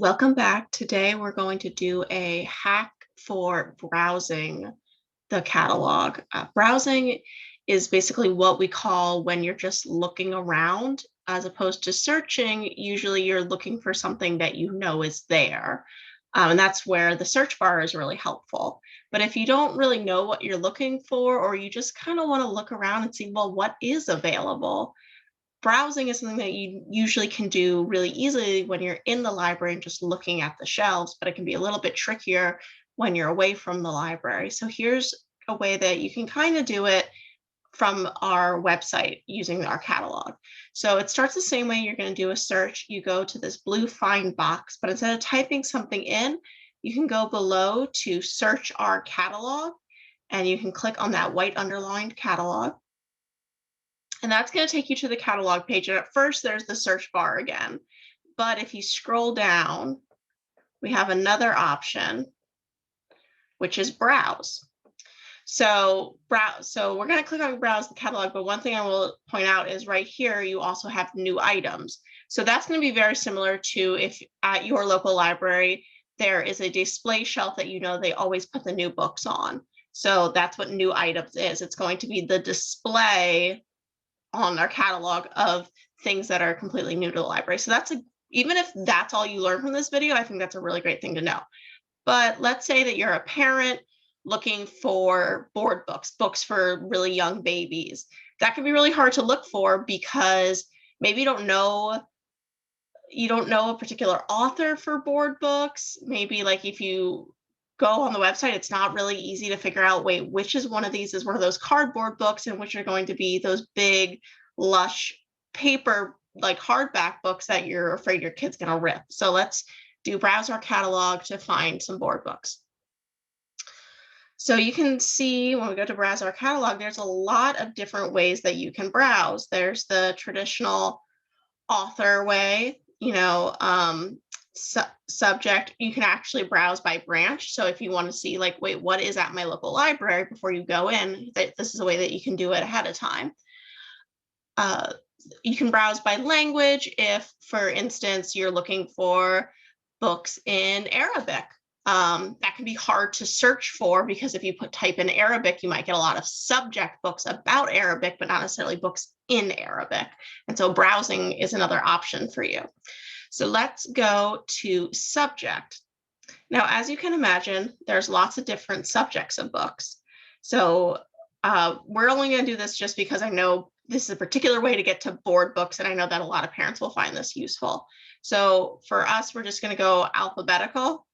Welcome back. Today we're going to do a hack for browsing the catalog. Browsing is basically what we call when you're just looking around as opposed to searching. Usually you're looking for something that you know is there. And that's where the search bar is really helpful. But if you don't really know what you're looking for, or you just kind of want to look around and see, well, what is available? Browsing is something that you usually can do really easily when you're in the library and just looking at the shelves, but it can be a little bit trickier when you're away from the library. So here's a way that you can kind of do it from our website using our catalog. So it starts the same way. You're going to do a search. You go to this blue find box, but instead of typing something in, you can go below to search our catalog, and you can click on that white underlined catalog. And that's going to take you to the catalog page. And at first, there's the search bar again. But if you scroll down, we have another option, which is browse. So we're going to click on browse the catalog. But one thing I will point out is right here, you also have new items. So that's going to be very similar to if at your local library, there is a display shelf that you know they always put the new books on. So that's what new items is. It's going to be the display on our catalog of things that are completely new to the library. So even if that's all you learn from this video, I think that's a really great thing to know. But let's say that you're a parent looking for board books for really young babies. That can be really hard to look for because maybe you don't know a particular author for board books. Maybe like if you go on the website, it's not really easy to figure out, wait, which is one of these is one of those cardboard books and which are going to be those big, lush paper, like hardback books that you're afraid your kid's going to rip. So let's do browse our catalog to find some board books. So you can see when we go to browse our catalog, there's a lot of different ways that you can browse. There's the traditional author way, subject. You can actually browse by branch. So if you want to see like, wait, what is at my local library before you go in, this is a way that you can do it ahead of time. You can browse by language if, for instance, you're looking for books in Arabic. That can be hard to search for because if you type in Arabic, you might get a lot of subject books about Arabic, but not necessarily books in Arabic. And so browsing is another option for you. So let's go to subject. Now, as you can imagine, there's lots of different subjects of books. So we're only going to do this just because I know this is a particular way to get to board books, and I know that a lot of parents will find this useful. So for us, we're just going to go alphabetical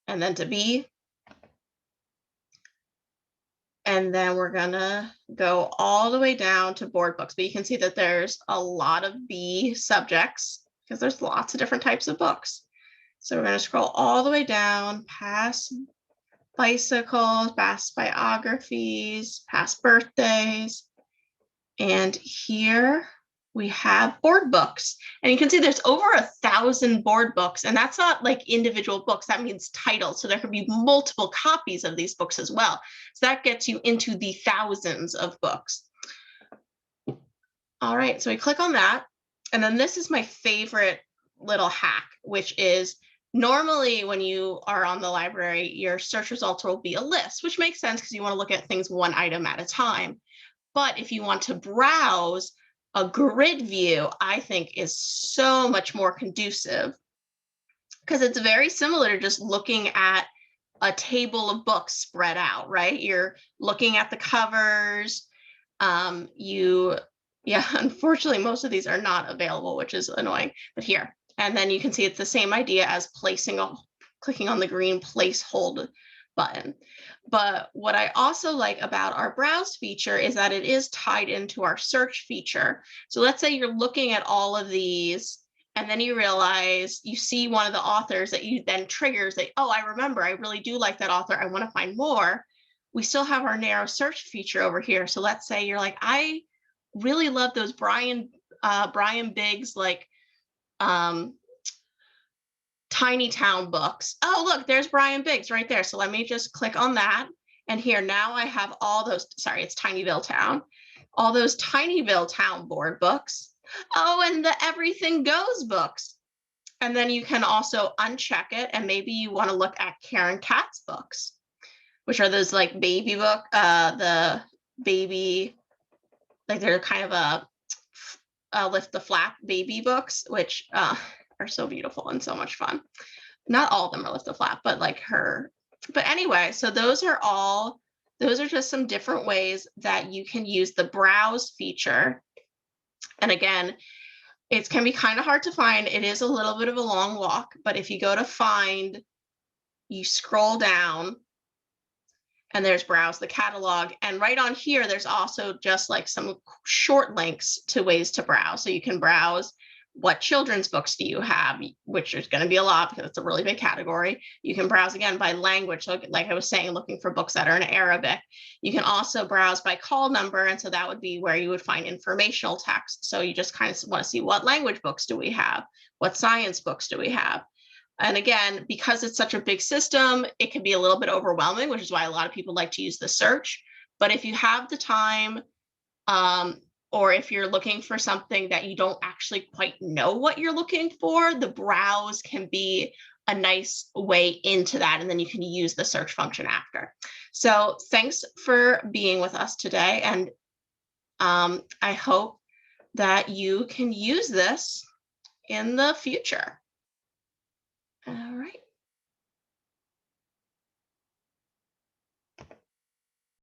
and then to B. And then we're going to go all the way down to board books. But you can see that there's a lot of B subjects because there's lots of different types of books. So we're going to scroll all the way down past bicycles, past biographies, past birthdays. And here we have board books. And you can see there's over 1,000 board books. And that's not like individual books. That means titles. So there could be multiple copies of these books as well. So that gets you into the thousands of books. All right, so we click on that. And then this is my favorite little hack, which is normally when you are on the library, your search results will be a list, which makes sense because you want to look at things one item at a time. But if you want to browse, a grid view, I think, is so much more conducive because it's very similar to just looking at a table of books spread out, right? You're looking at the covers. Unfortunately, most of these are not available, which is annoying, but here. And then you can see it's the same idea as clicking on the green place hold button. But what I also like about our browse feature is that it is tied into our search feature. So let's say you're looking at all of these and then you realize you see one of the authors that you then triggers that, oh, I remember, I really do like that author. I want to find more. We still have our narrow search feature over here. So let's say you're like, I really love those Brian Biggs, like tiny town books. Oh, look, there's Brian Biggs right there. So let me just click on that. And here now I have all those, sorry, it's Tinyville Town, all those Tinyville Town board books. Oh, and the Everything Goes books. And then you can also uncheck it, and maybe you want to look at Karen Katz's books, which are those like baby book, the baby, like they're kind of lift the flap baby books, which are so beautiful and so much fun. Not all of them are lift the flap, but like her. But anyway, so those are just some different ways that you can use the browse feature. And again, it can be kind of hard to find. It is a little bit of a long walk, but if you go to find, you scroll down and there's browse the catalog. And right on here, there's also just like some short links to ways to browse. So you can browse what children's books do you have, which is going to be a lot because it's a really big category. You can browse again by language. So like I was saying, looking for books that are in Arabic. You can also browse by call number. And so that would be where you would find informational text. So you just kind of want to see what language books do we have? What science books do we have? And again, because it's such a big system, it can be a little bit overwhelming, which is why a lot of people like to use the search. But if you have the time, or if you're looking for something that you don't actually quite know what you're looking for, the browse can be a nice way into that. And then you can use the search function after. So thanks for being with us today. And I hope that you can use this in the future.